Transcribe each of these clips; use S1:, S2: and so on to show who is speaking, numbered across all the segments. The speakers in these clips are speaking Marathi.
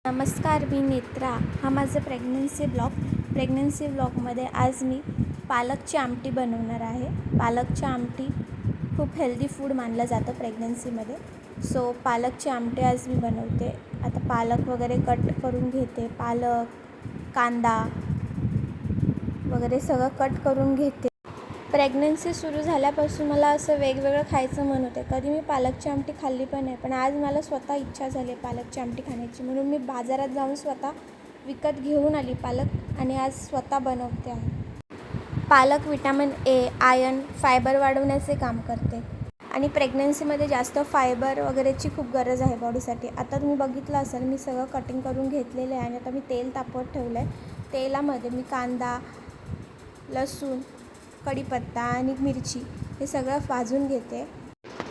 S1: नमस्कार, मी नेत्रा. हा माझा प्रेग्नन्सी ब्लॉगमध्ये आज मी पालकची आमटी बनवणार आहे. पालकची आमटी खूप हेल्दी फूड मानलं जातं प्रेग्नन्सीमध्ये. सो पालकची आमटी आज मी बनवते. आता पालक वगैरे कट करून घेते. पालक, कांदा वगैरे सगळं कट करून घेते. प्रेग्नन्सी सुरू झाल्यापासून मला असं वेगवेगळं खायचं मन होते. कधी मी पालकची आमटी खाल्ली पण आहे, पण आज मला स्वतः इच्छा झाली पालकची आमटी खाण्याची. म्हणून मी बाजारात जाऊन स्वतः विकत घेऊन आली पालक आणि आज स्वतः बनवते आहे. पालक विटॅमिन ए, आयर्न, फायबर वाढवण्याचे काम करते आणि प्रेग्नन्सीमध्ये जास्त फायबर वगैरेची खूप गरज आहे बॉडीसाठी. आता तुम्ही बघितलं असेल, मी सगळं कटिंग करून घेतलेलं आहे आणि आता मी तेल तापवत ठेवलं आहे. तेलामध्ये मी कांदा, लसूण, कढीपत्ता आणि मिरची हे सगळं भाजून घेते.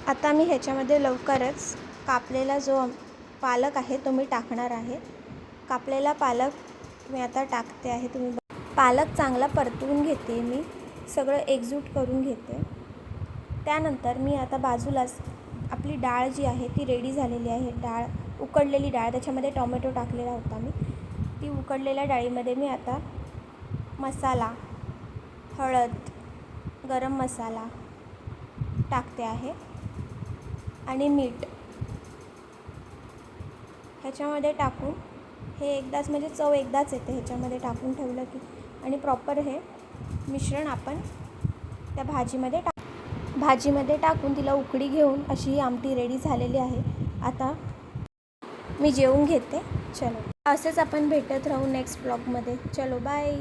S1: आता मी ह्याच्यामध्ये लवकरच कापलेला जो पालक आहे तो मी टाकणार आहे. कापलेला पालक मी आता टाकते आहे. पालक चांगला परतवून घेते. मी सगळं एकजूट करून घेते. त्यानंतर मी आता बाजूलाच आपली डाळ जी आहे ती रेडी झालेली आहे. उकडलेली डाळ, त्याच्यामध्ये टोमॅटो टाकलेला होता मी. ती उकडलेल्या डाळीमध्ये मी आता मसाला, हळद, गरम मसाला टाकते आहे आणि मीठ ह्याच्यामध्ये टाकून हे एकदाच, म्हणजे चव एकदाच येते ह्याच्यामध्ये टाकून ठेवलं की. आणि प्रॉपर हे मिश्रण आपण त्या भाजीमध्ये टाकून तिला उकळी घेऊन अशी ही आमटी रेडी झालेली आहे. आता मी जेवून घेते. चलो, असेच आपण भेटत राहू नेक्स्ट ब्लॉगमध्ये. चलो, बाय.